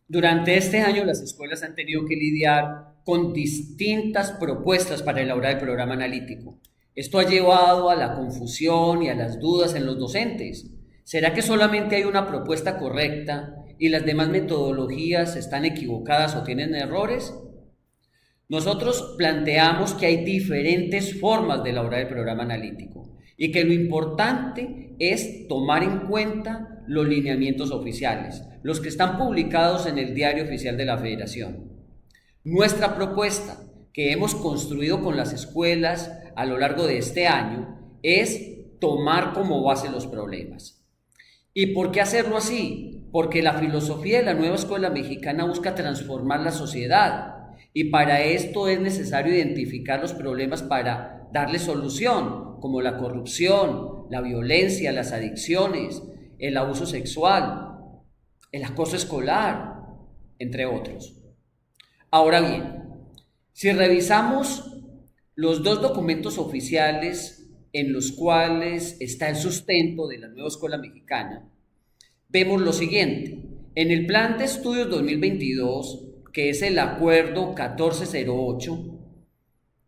Durante este año las escuelas han tenido que lidiar con distintas propuestas para elaborar el programa analítico. Esto ha llevado a la confusión y a las dudas en los docentes. ¿Será que solamente hay una propuesta correcta y las demás metodologías están equivocadas o tienen errores? Nosotros planteamos que hay diferentes formas de elaborar el programa analítico y que lo importante es tomar en cuenta los lineamientos oficiales, los que están publicados en el Diario Oficial de la Federación. Nuestra propuesta, que hemos construido con las escuelas a lo largo de este año, es tomar como base los problemas. ¿Y por qué hacerlo así? Porque la filosofía de la nueva escuela mexicana busca transformar la sociedad y para esto es necesario identificar los problemas para darle solución, como la corrupción, la violencia, las adicciones, el abuso sexual, el acoso escolar, entre otros. Ahora bien, si revisamos los dos documentos oficiales en los cuales está el sustento de la nueva escuela mexicana, vemos lo siguiente. En el Plan de Estudios 2022, que es el Acuerdo 1408,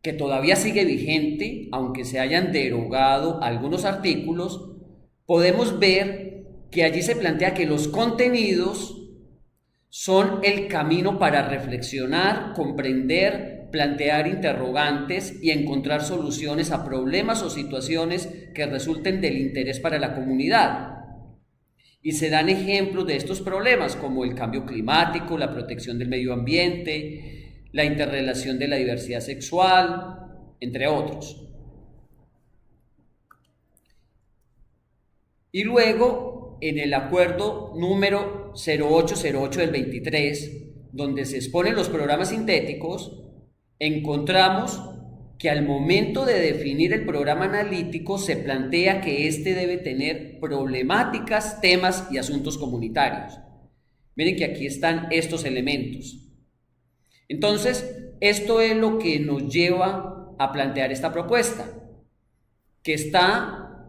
que todavía sigue vigente, aunque se hayan derogado algunos artículos, podemos ver que allí se plantea que los contenidos son el camino para reflexionar, comprender, plantear interrogantes y encontrar soluciones a problemas o situaciones que resulten del interés para la comunidad. Y se dan ejemplos de estos problemas como el cambio climático, la protección del medio ambiente, la interrelación de la diversidad sexual, entre otros. Y luego, en el acuerdo número 0808 del 23, donde se exponen los programas sintéticos, encontramos que al momento de definir el programa analítico se plantea que éste debe tener problemáticas, temas y asuntos comunitarios. Miren que aquí están estos elementos. Entonces, esto es lo que nos lleva a plantear esta propuesta, que está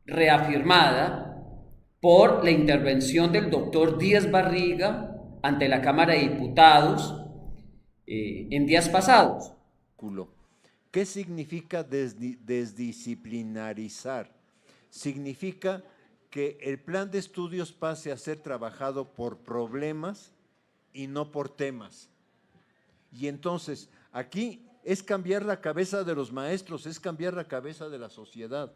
reafirmada por la intervención del doctor Díaz Barriga ante la Cámara de Diputados en días pasados. ¿Qué significa desdisciplinarizar? Significa que el plan de estudios pase a ser trabajado por problemas y no por temas. Y entonces, aquí es cambiar la cabeza de los maestros, es cambiar la cabeza de la sociedad.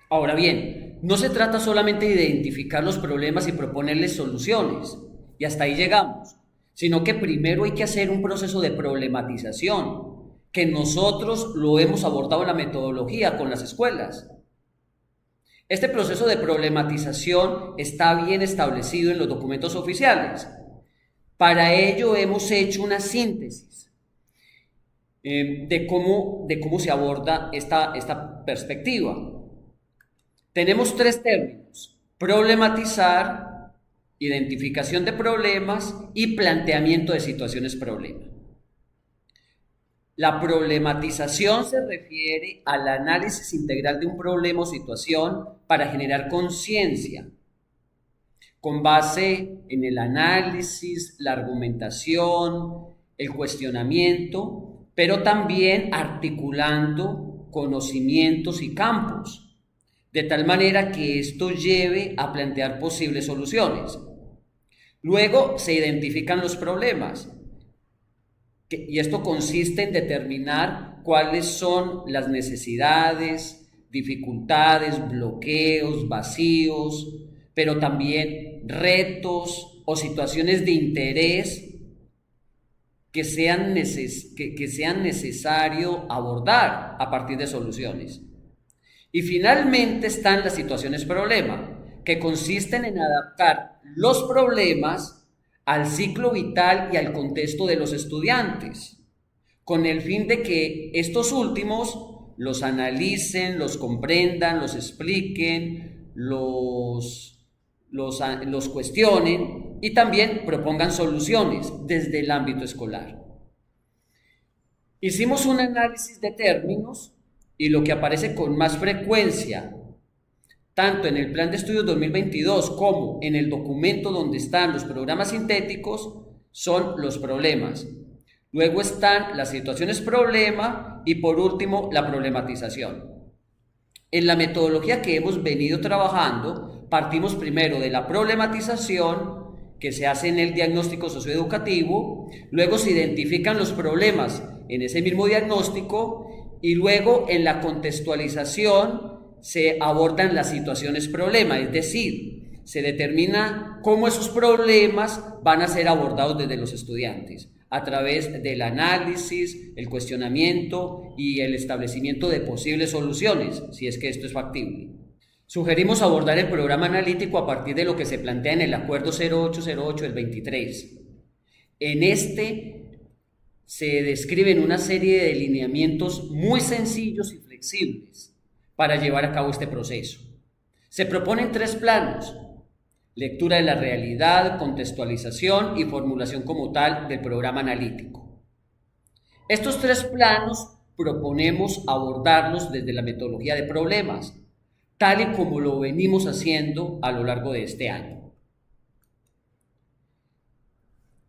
Ahora bien, no se trata solamente de identificar los problemas y proponerles soluciones, y hasta ahí llegamos, sino que primero hay que hacer un proceso de problematización, que nosotros lo hemos abordado en la metodología con las escuelas. Este proceso de problematización está bien establecido en los documentos oficiales. Para ello hemos hecho una síntesis de cómo se aborda esta perspectiva. Tenemos tres términos: problematizar, identificación de problemas y planteamiento de situaciones problema. La problematización se refiere al análisis integral de un problema o situación para generar conciencia, con base en el análisis, la argumentación, el cuestionamiento, pero también articulando conocimientos y campos, de tal manera que esto lleve a plantear posibles soluciones. Luego se identifican los problemas, y esto consiste en determinar cuáles son las necesidades, dificultades, bloqueos, vacíos, pero también retos o situaciones de interés que sean necesario abordar a partir de soluciones. Y finalmente están las situaciones problema, que consisten en adaptar los problemas al ciclo vital y al contexto de los estudiantes, con el fin de que estos últimos los analicen, los comprendan, los expliquen, los cuestionen y también propongan soluciones desde el ámbito escolar. Hicimos un análisis de términos y lo que aparece con más frecuencia tanto en el Plan de Estudios 2022 como en el documento donde están los programas sintéticos, son los problemas. Luego están las situaciones problema y por último la problematización. En la metodología que hemos venido trabajando, partimos primero de la problematización que se hace en el diagnóstico socioeducativo, luego se identifican los problemas en ese mismo diagnóstico y luego en la contextualización se abordan las situaciones problema, es decir, se determina cómo esos problemas van a ser abordados desde los estudiantes a través del análisis, el cuestionamiento y el establecimiento de posibles soluciones, si es que esto es factible. Sugerimos abordar el programa analítico a partir de lo que se plantea en el Acuerdo 0808 del 23. En este se describen una serie de lineamientos muy sencillos y flexibles para llevar a cabo este proceso. Se proponen 3 planos: lectura de la realidad, contextualización y formulación como tal del programa analítico. Estos 3 planos proponemos abordarlos desde la metodología de problemas, tal y como lo venimos haciendo a lo largo de este año.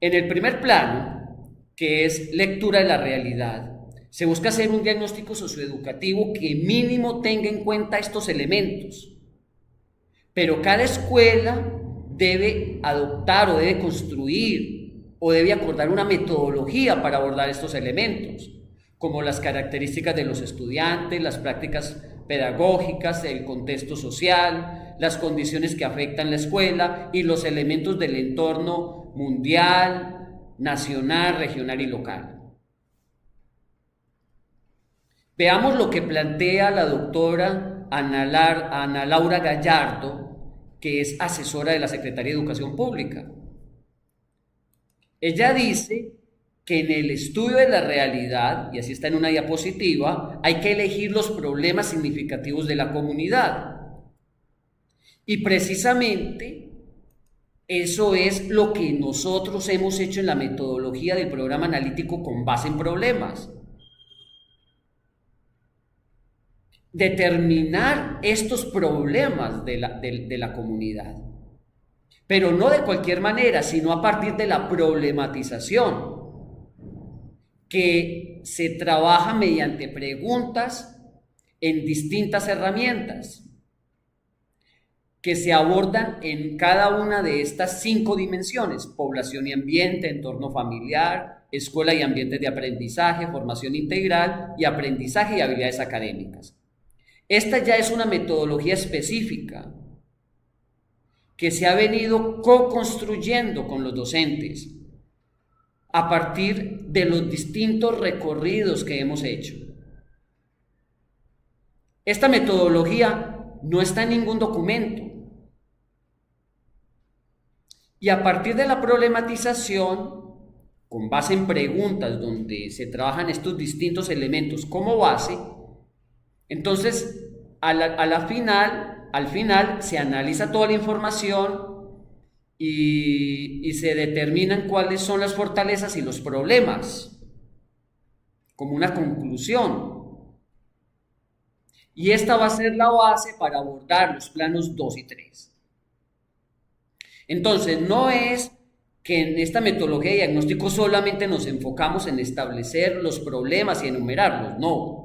En el primer plano, que es lectura de la realidad, se busca hacer un diagnóstico socioeducativo que mínimo tenga en cuenta estos elementos. Pero cada escuela debe adoptar o debe construir o debe acordar una metodología para abordar estos elementos, como las características de los estudiantes, las prácticas pedagógicas, el contexto social, las condiciones que afectan la escuela y los elementos del entorno mundial, nacional, regional y local. Veamos lo que plantea la doctora Ana Laura Gallardo, que es asesora de la Secretaría de Educación Pública. Ella dice que en el estudio de la realidad, y así está en una diapositiva, hay que elegir los problemas significativos de la comunidad. Y precisamente eso es lo que nosotros hemos hecho en la metodología del programa analítico con base en problemas. Determinar estos problemas de la comunidad, pero no de cualquier manera, sino a partir de la problematización, que se trabaja mediante preguntas en distintas herramientas, que se abordan en cada una de estas 5 dimensiones: población y ambiente, entorno familiar, escuela y ambientes de aprendizaje, formación integral y aprendizaje y habilidades académicas. Esta ya es una metodología específica que se ha venido co-construyendo con los docentes a partir de los distintos recorridos que hemos hecho. Esta metodología no está en ningún documento. Y a partir de la problematización, con base en preguntas donde se trabajan estos distintos elementos como base, entonces al final se analiza toda la información y se determinan cuáles son las fortalezas y los problemas, como una conclusión. Y esta va a ser la base para abordar los planos 2 y 3. Entonces, no es que en esta metodología de diagnóstico solamente nos enfocamos en establecer los problemas y enumerarlos, no.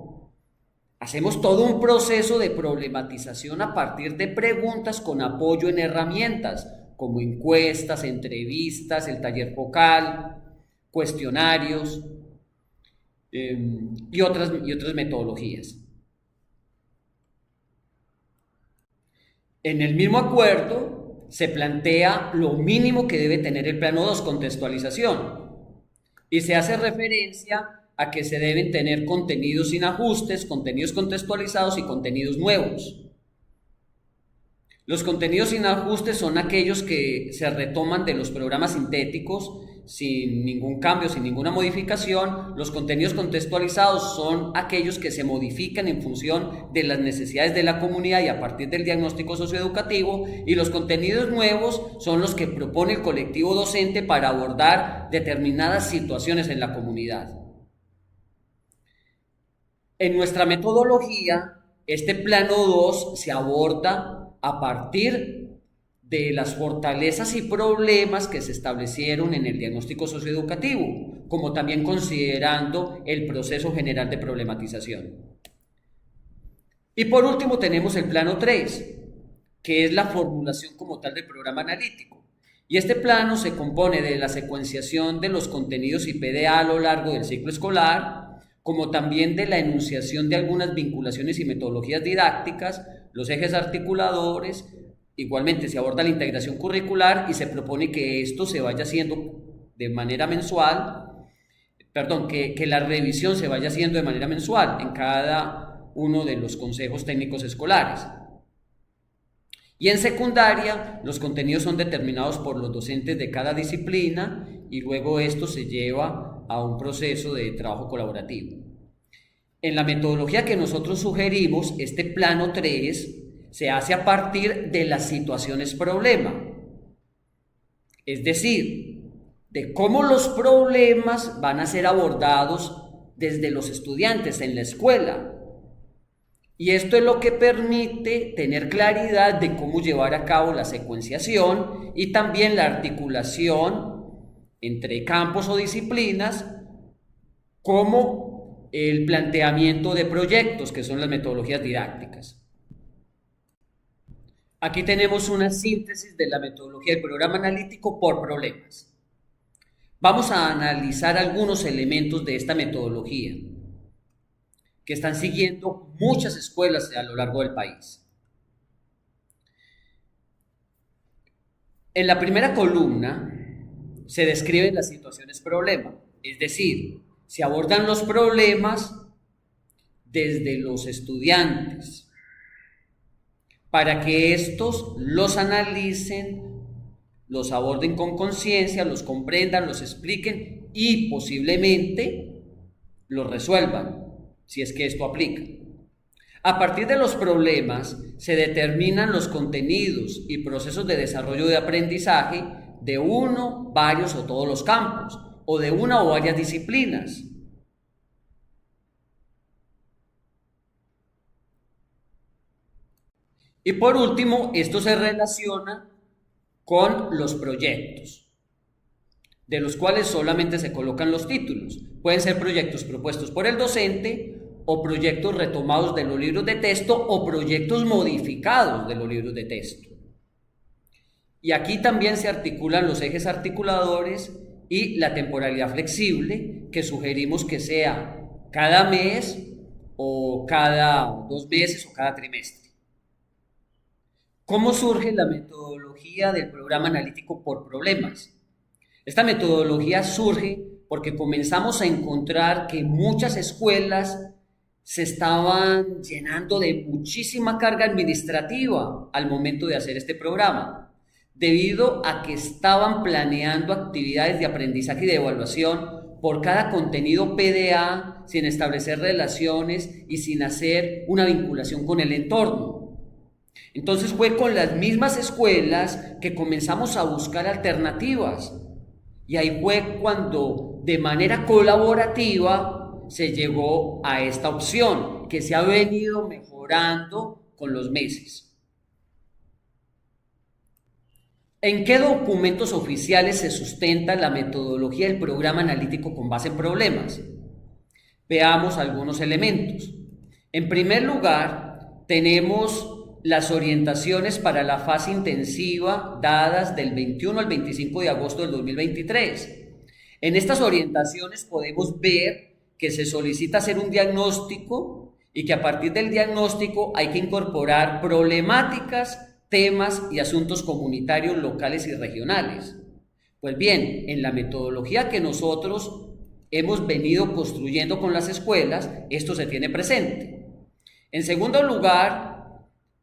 Hacemos todo un proceso de problematización a partir de preguntas con apoyo en herramientas, como encuestas, entrevistas, el taller focal, cuestionarios y otras metodologías. En el mismo acuerdo se plantea lo mínimo que debe tener el plano 2, contextualización, y se hace referencia a que se deben tener contenidos sin ajustes, contenidos contextualizados y contenidos nuevos. Los contenidos sin ajustes son aquellos que se retoman de los programas sintéticos sin ningún cambio, sin ninguna modificación. Los contenidos contextualizados son aquellos que se modifican en función de las necesidades de la comunidad y a partir del diagnóstico socioeducativo. Y los contenidos nuevos son los que propone el colectivo docente para abordar determinadas situaciones en la comunidad. En nuestra metodología, este plano 2 se aborda a partir de las fortalezas y problemas que se establecieron en el diagnóstico socioeducativo, como también considerando el proceso general de problematización. Y por último tenemos el plano 3, que es la formulación como tal del programa analítico. Y este plano se compone de la secuenciación de los contenidos IPDA a lo largo del ciclo escolar, como también de la enunciación de algunas vinculaciones y metodologías didácticas, los ejes articuladores. Igualmente se aborda la integración curricular y se propone que esto se vaya haciendo de manera mensual, que la revisión se vaya haciendo de manera mensual en cada uno de los consejos técnicos escolares. Y en secundaria, los contenidos son determinados por los docentes de cada disciplina y luego esto se lleva a un proceso de trabajo colaborativo. En la metodología que nosotros sugerimos, este plano 3 se hace a partir de las situaciones problema, es decir, de cómo los problemas van a ser abordados desde los estudiantes en la escuela. Y esto es lo que permite tener claridad de cómo llevar a cabo la secuenciación y también la articulación entre campos o disciplinas, como el planteamiento de proyectos, que son las metodologías didácticas. Aquí tenemos una síntesis de la metodología del programa analítico por problemas. Vamos a analizar algunos elementos de esta metodología que están siguiendo muchas escuelas a lo largo del país. En la primera columna se describen las situaciones problema, es decir, se abordan los problemas desde los estudiantes para que estos los analicen, los aborden con conciencia, los comprendan, los expliquen y posiblemente los resuelvan, si es que esto aplica. A partir de los problemas se determinan los contenidos y procesos de desarrollo de aprendizaje de uno, varios o todos los campos, o de una o varias disciplinas. Y por último, esto se relaciona con los proyectos, de los cuales solamente se colocan los títulos. Pueden ser proyectos propuestos por el docente o proyectos retomados de los libros de texto o proyectos modificados de los libros de texto. Y aquí también se articulan los ejes articuladores y la temporalidad flexible, que sugerimos que sea cada mes o cada 2 meses o cada trimestre. ¿Cómo surge la metodología del programa analítico por problemas? Esta metodología surge porque comenzamos a encontrar que muchas escuelas se estaban llenando de muchísima carga administrativa al momento de hacer este programa, debido a que estaban planeando actividades de aprendizaje y de evaluación por cada contenido PDA sin establecer relaciones y sin hacer una vinculación con el entorno. Entonces fue con las mismas escuelas que comenzamos a buscar alternativas. Y ahí fue cuando de manera colaborativa se llegó a esta opción que se ha venido mejorando con los meses. ¿En qué documentos oficiales se sustenta la metodología del programa analítico con base en problemas? Veamos algunos elementos. En primer lugar, tenemos las orientaciones para la fase intensiva dadas del 21 al 25 de agosto del 2023. En estas orientaciones podemos ver que se solicita hacer un diagnóstico y que a partir del diagnóstico hay que incorporar problemáticas, temas y asuntos comunitarios locales y regionales. Pues bien, en la metodología que nosotros hemos venido construyendo con las escuelas, esto se tiene presente. En segundo lugar,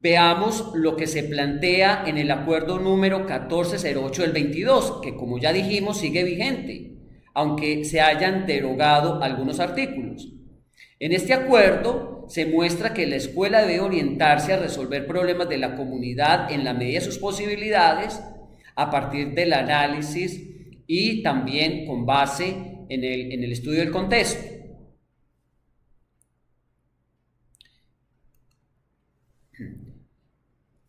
veamos lo que se plantea en el acuerdo número 1408 del 22, que como ya dijimos sigue vigente, aunque se hayan derogado algunos artículos. En este acuerdo se muestra que la escuela debe orientarse a resolver problemas de la comunidad en la medida de sus posibilidades, a partir del análisis y también con base en el estudio del contexto.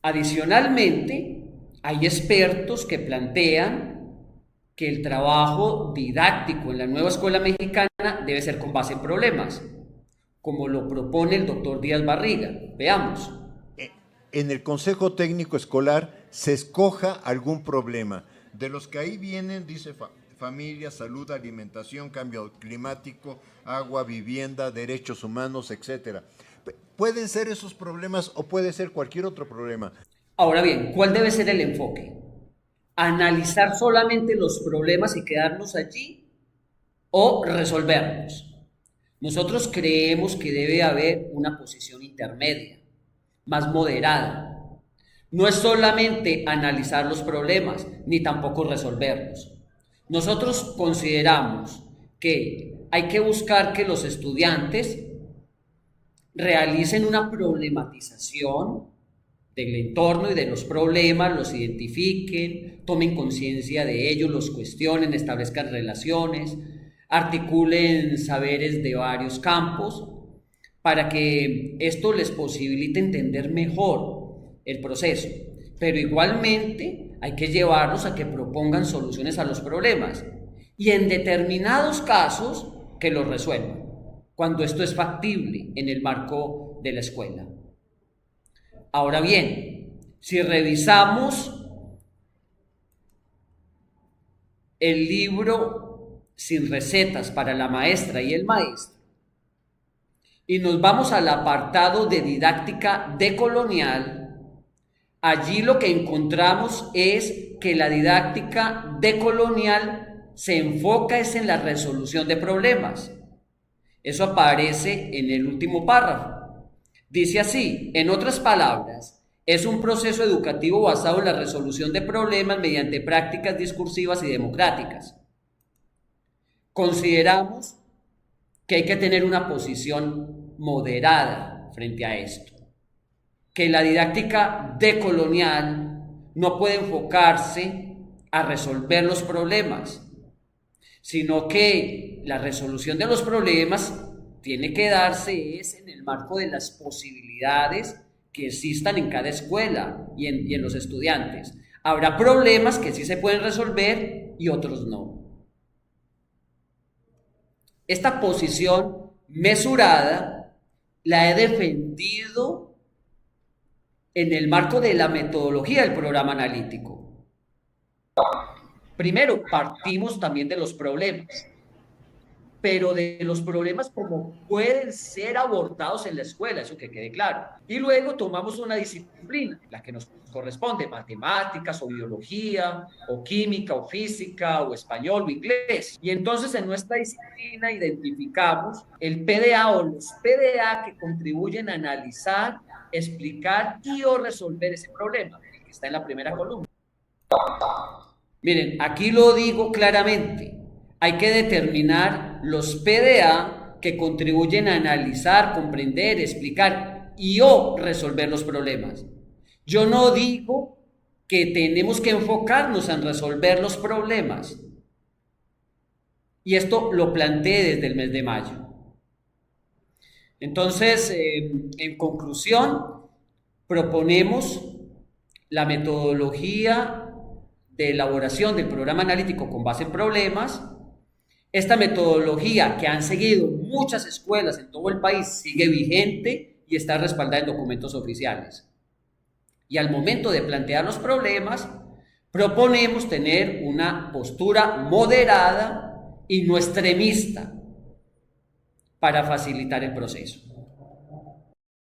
Adicionalmente, hay expertos que plantean que el trabajo didáctico en la nueva escuela mexicana debe ser con base en problemas, como lo propone el doctor Díaz Barriga. Veamos. En el Consejo Técnico Escolar se escoja algún problema. De los que ahí vienen, dice familia, salud, alimentación, cambio climático, agua, vivienda, derechos humanos, etcétera. Pueden ser esos problemas o puede ser cualquier otro problema. Ahora bien, ¿cuál debe ser el enfoque? ¿Analizar solamente los problemas y quedarnos allí o resolverlos? Nosotros creemos que debe haber una posición intermedia, más moderada. No es solamente analizar los problemas, ni tampoco resolverlos. Nosotros consideramos que hay que buscar que los estudiantes realicen una problematización del entorno y de los problemas, los identifiquen, tomen conciencia de ellos, los cuestionen, establezcan relaciones, articulen saberes de varios campos, para que esto les posibilite entender mejor el proceso. Pero igualmente hay que llevarlos a que propongan soluciones a los problemas y en determinados casos que los resuelvan, cuando esto es factible en el marco de la escuela. Ahora bien, si revisamos el libro Sin recetas para la maestra y el maestro, y nos vamos al apartado de didáctica decolonial, allí lo que encontramos es que la didáctica decolonial se enfoca es en la resolución de problemas. Eso aparece en el último párrafo. Dice así, en otras palabras, es un proceso educativo basado en la resolución de problemas mediante prácticas discursivas y democráticas. Consideramos que hay que tener una posición moderada frente a esto, que la didáctica decolonial no puede enfocarse a resolver los problemas, sino que la resolución de los problemas tiene que darse es en el marco de las posibilidades que existan en cada escuela y en los estudiantes. Habrá problemas que sí se pueden resolver y otros no. Esta posición mesurada la he defendido en el marco de la metodología del programa analítico. Primero, partimos también de los problemas, pero de los problemas como pueden ser abordados en la escuela, eso que quede claro. Y luego tomamos una disciplina, la que nos corresponde, matemáticas o biología, o química o física, o español o inglés. Y entonces en nuestra disciplina identificamos el PDA o los PDA que contribuyen a analizar, explicar y o resolver ese problema, el que está en la primera columna. Miren, aquí lo digo claramente. Hay que determinar los PDA que contribuyen a analizar, comprender, explicar y o resolver los problemas. Yo no digo que tenemos que enfocarnos en resolver los problemas. Y esto lo planteé desde el mes de mayo. Entonces, en conclusión, proponemos la metodología de elaboración del programa analítico con base en problemas. Esta metodología que han seguido muchas escuelas en todo el país sigue vigente y está respaldada en documentos oficiales. Y al momento de plantear los problemas, proponemos tener una postura moderada y no extremista para facilitar el proceso.